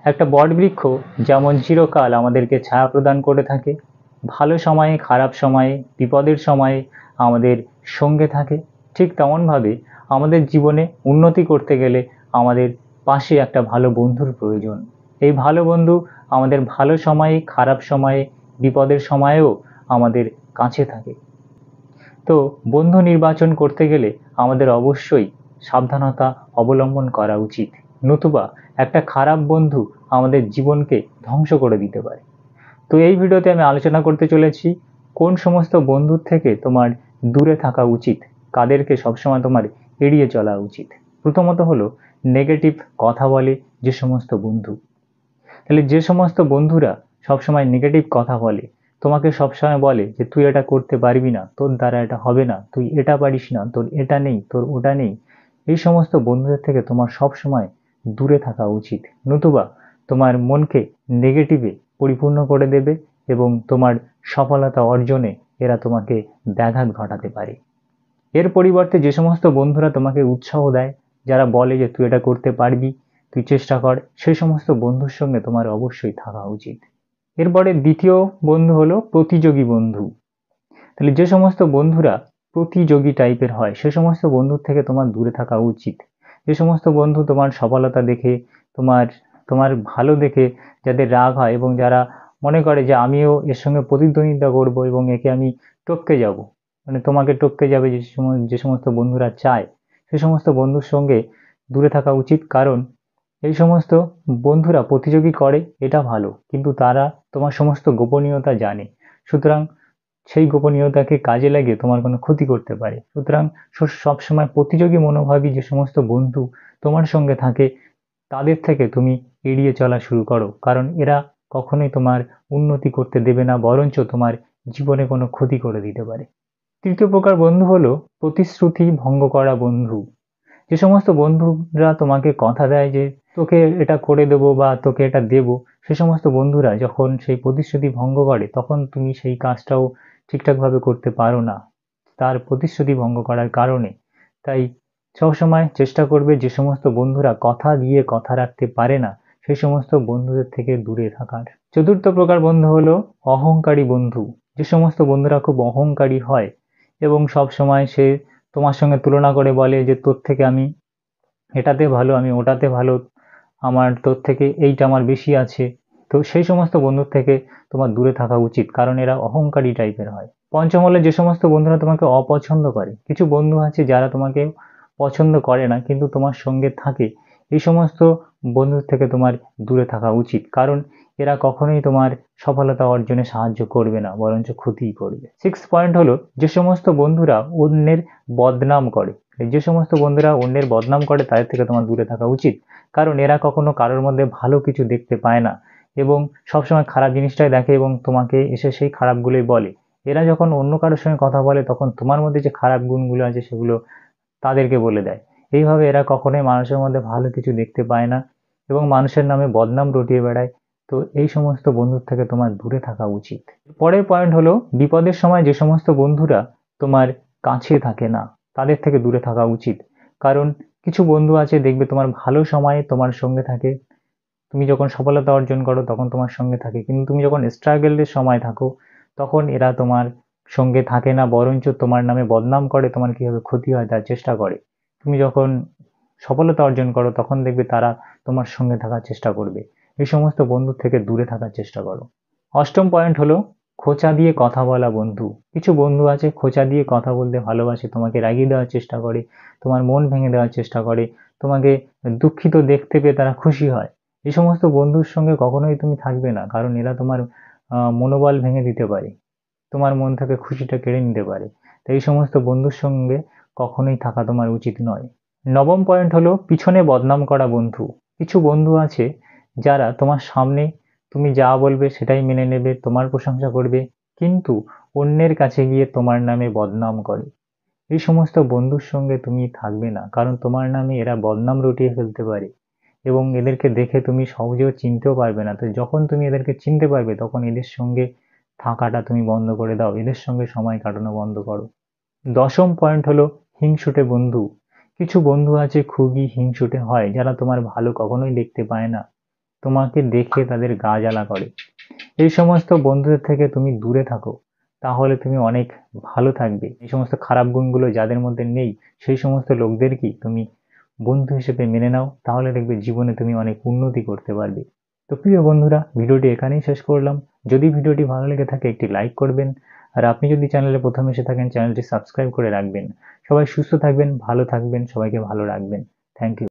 একটা বটবৃক্ষ যেমন চিরকাল আমাদেরকে ছায়া প্রদান করে থাকে, ভালো সময়ে খারাপ সময়ে বিপদের সময়ে আমাদের সঙ্গে থাকে, ঠিক তেমনভাবে আমাদের জীবনে উন্নতি করতে গেলে আমাদের পাশে একটা ভালো বন্ধুর প্রয়োজন। এই ভালো বন্ধু আমাদের ভালো সময়ে খারাপ সময়ে বিপদের সময়েও আমাদের কাছে থাকে। তো বন্ধু নির্বাচন করতে গেলে আমাদের অবশ্যই সাবধানতা অবলম্বন করা উচিত, নতুবা একটা খারাপ বন্ধু আমাদের জীবনকে ধ্বংস করে দিতে পারে। তো এই ভিডিওতে আমি আলোচনা করতে চলেছি কোন সমস্ত বন্ধুর থেকে তোমার দূরে থাকা উচিত, কাদেরকে সবসময় তোমার এড়িয়ে চলা উচিত। প্রথমত হলো নেগেটিভ কথা বলে যে সমস্ত বন্ধু। তাহলে যে সমস্ত বন্ধুরা সবসময় নেগেটিভ কথা বলে, তোমাকে সবসময় বলে যে তুই এটা করতে পারবি না, তোর দ্বারা এটা হবে না, তুই এটা পারিস না, তোর এটা নেই, তোর ওটা নেই, এই সমস্ত বন্ধুদের থেকে তোমার সবসময় দূরে থাকা উচিত, নতুবা তোমার মনকে নেগেটিভে পরিপূর্ণ করে দেবে এবং তোমার সফলতা অর্জনে এরা তোমাকে ব্যাঘাত ঘটাতে পারে। এর পরিবর্তে যে সমস্ত বন্ধুরা তোমাকে উৎসাহ দেয়, যারা বলে যে তুই এটা করতে পারবি, তুই চেষ্টা কর, সেই সমস্ত বন্ধুর সঙ্গে তোমার অবশ্যই থাকা উচিত। এরপরে দ্বিতীয় বন্ধু হলো প্রতিযোগী বন্ধু। তাহলে যে সমস্ত বন্ধুরা প্রতিযোগী টাইপের হয়, সে সমস্ত বন্ধুর থেকে তোমার দূরে থাকা উচিত। যে সমস্ত বন্ধু তোমার সফলতা দেখে, তোমার তোমার ভালো দেখে যাদের রাগ হয় এবং যারা মনে করে যে আমিও এর সঙ্গে প্রতিদ্বন্দ্বিতা করব এবং একে আমি টপকে যাব, মানে তোমাকে টপকে যাবে, যে সমস্ত বন্ধুরা চায়, সে সমস্ত বন্ধুর সঙ্গে দূরে থাকা উচিত। কারণ এই সমস্ত বন্ধুরা প্রতিযোগী করে এটা ভালো, কিন্তু তারা তোমার সমস্ত গোপনীয়তা জানে, সুতরাং সেই গোপনীয়তাকে কাজে লাগিয়ে তোমার কোনো ক্ষতি করতে পারে। সুতরাং সবসময় প্রতিযোগী মনোভাবী যে সমস্ত বন্ধু তোমার সঙ্গে থাকে, তাদের থেকে তুমি এড়িয়ে চলা শুরু করো, কারণ এরা কখনোই তোমার উন্নতি করতে দেবে না, বরঞ্চ তোমার জীবনে কোনো ক্ষতি করে দিতে পারে। তৃতীয় প্রকার বন্ধু হলো প্রতিশ্রুতি ভঙ্গ করা বন্ধু। যে সমস্ত বন্ধুরা তোমাকে কথা দেয় যে তোকে এটা করে দেবো বা তোকে এটা দেবো, সে সমস্ত বন্ধুরা যখন সেই প্রতিশ্রুতি ভঙ্গ করে তখন তুমি সেই কাজটাও ঠিকঠাকভাবে করতে পারো না তার প্রতিশ্রুতি ভঙ্গ করার কারণে। তাই সবসময় চেষ্টা করবে যে সমস্ত বন্ধুরা কথা দিয়ে কথা রাখতে পারে না, সেই সমস্ত বন্ধুদের থেকে দূরে থাকার। চতুর্থ প্রকার বন্ধু হলো অহংকারী বন্ধু। যে সমস্ত বন্ধুরা খুব অহংকারী হয় এবং সব সময় সে তোমার সঙ্গে তুলনা করে বলে যে তোর থেকে আমি এটাতে ভালো, আমি ওটাতে ভালো, আমার তোর থেকে এইটা আমার বেশি আছে। তো সেই সমস্ত বন্ধুর থেকে তোমার দূরে থাকা উচিত, কারণ এরা অহংকারী টাইপের হয়। পঞ্চম হলো যে সমস্ত বন্ধুরা তোমাকে অপছন্দ করে। কিছু বন্ধু আছে যারা তোমাকে পছন্দ করে না কিন্তু তোমার সঙ্গে থাকে, এই সমস্ত বন্ধুর থেকে তোমার দূরে থাকা উচিত, কারণ এরা কখনোই তোমার সফলতা অর্জনে সাহায্য করবে না, বরঞ্চ ক্ষতিই করবে। সিক্স পয়েন্ট হলো যে সমস্ত বন্ধুরা অন্যের বদনাম করে। যে সমস্ত বন্ধুরা অন্যের বদনাম করে তাদের থেকে তোমার দূরে থাকা উচিত, কারণ এরা কখনো কারোর মধ্যে ভালো কিছু দেখতে পায় না এবং সবসময় খারাপ জিনিসটাই দেখে এবং তোমাকে এসে সেই খারাপগুলোই বলে। এরা যখন অন্য কারোর সঙ্গে কথা বলে তখন তোমার মধ্যে যে খারাপ গুণগুলো আছে সেগুলো তাদেরকে বলে দেয়। এইভাবে এরা কখনোই মানুষের মধ্যে ভালো কিছু দেখতে পায় না এবং মানুষের নামে বদনাম রটিয়ে বেড়ায়। তো এই সমস্ত বন্ধুর থেকে তোমার দূরে থাকা উচিত। পরের পয়েন্ট হলো বিপদের সময় যে সমস্ত বন্ধুরা তোমার কাছে থাকে না, তাদের থেকে দূরে থাকা উচিত। কারণ কিছু বন্ধু আছে দেখবে তোমার ভালো সময়ে তোমার সঙ্গে থাকে, তুমি যখন সফলতা অর্জন করো তখন তোমার সঙ্গে থাকে, কিন্তু তুমি যখন স্ট্রাগলের সময় থাকো তখন এরা তোমার সঙ্গে থাকে না, বরঞ্চ তোমার নামে বদনাম করে, তোমার কিভাবে ক্ষতি হয় তার চেষ্টা করে। তুমি যখন সফলতা অর্জন করো তখন দেখবে তারা তোমার সঙ্গে থাকার চেষ্টা করবে। এই সমস্ত বন্ধুর থেকে দূরে থাকার চেষ্টা করো। অষ্টম পয়েন্ট হলো খোঁচা দিয়ে কথা বলা বন্ধু। কিছু বন্ধু আছে খোঁচা দিয়ে কথা বলতে ভালোবাসে, তোমাকে রাগিয়ে দেওয়ার চেষ্টা করে, তোমার মন ভেঙে দেওয়ার চেষ্টা করে, তোমাকে দুঃখিত দেখতে পেয়ে তারা খুশি হয়। এই সমস্ত বন্ধুর সঙ্গে কখনোই তুমি থাকবে না, কারণ এরা তোমার মনোবল ভেঙে দিতে পারে, তোমার মন থেকে খুশিটা কেড়ে নিতে পারে। তো এই সমস্ত বন্ধুর সঙ্গে কখনোই থাকা তোমার উচিত নয়। নবম পয়েন্ট হলো পিছনে বদনাম করা বন্ধু। কিছু বন্ধু আছে যারা তোমার সামনে তুমি যা বলবে সেটাই মেনে নেবে, তোমার প্রশংসা করবে, কিন্তু অন্যের কাছে গিয়ে তোমার নামে বদনাম করে। এই সমস্ত বন্ধুর সঙ্গে তুমি থাকবে না, কারণ তোমার নামে এরা বদনাম রটিয়ে ফেলতে পারে এবং এদেরকে দেখে তুমি সহজেও চিনতেও পারবে না। তো যখন তুমি এদেরকে চিনতে পারবে তখন এদের সঙ্গে থাকাটা তুমি বন্ধ করে দাও, এদের সঙ্গে সময় কাটানো বন্ধ করো। দশম পয়েন্ট হলো হিংসুটে বন্ধু। কিছু বন্ধু আছে খুবই হিংসুটে হয়, যারা তোমার ভালো কখনোই দেখতে পায় না তোমাকে দেখে তাদের গা জ্বালা করে। এই সমস্ত বন্ধুদের থেকে তুমি দূরে থাকো, তাহলে তুমি অনেক ভালো থাকবে। এই সমস্ত খারাপ গুণগুলো যাদের মধ্যে নেই, সেই সমস্ত লোকদেরকেই তুমি বন্ধু হিসেবে মেনে নাও, তাহলে দেখবে জীবনে তুমি অনেক উন্নতি করতে পারবে। তো প্রিয় বন্ধুরা, ভিডিওটি এখানেই শেষ করলাম। যদি ভিডিওটি ভালো লেগে থাকে একটি লাইক করবেন, আর আপনি যদি চ্যানেলে প্রথম এসে থাকেন চ্যানেলটি সাবস্ক্রাইব করে রাখবেন। সবাই সুস্থ থাকবেন, ভালো থাকবেন, সবাইকে ভালো রাখবেন। Thank you.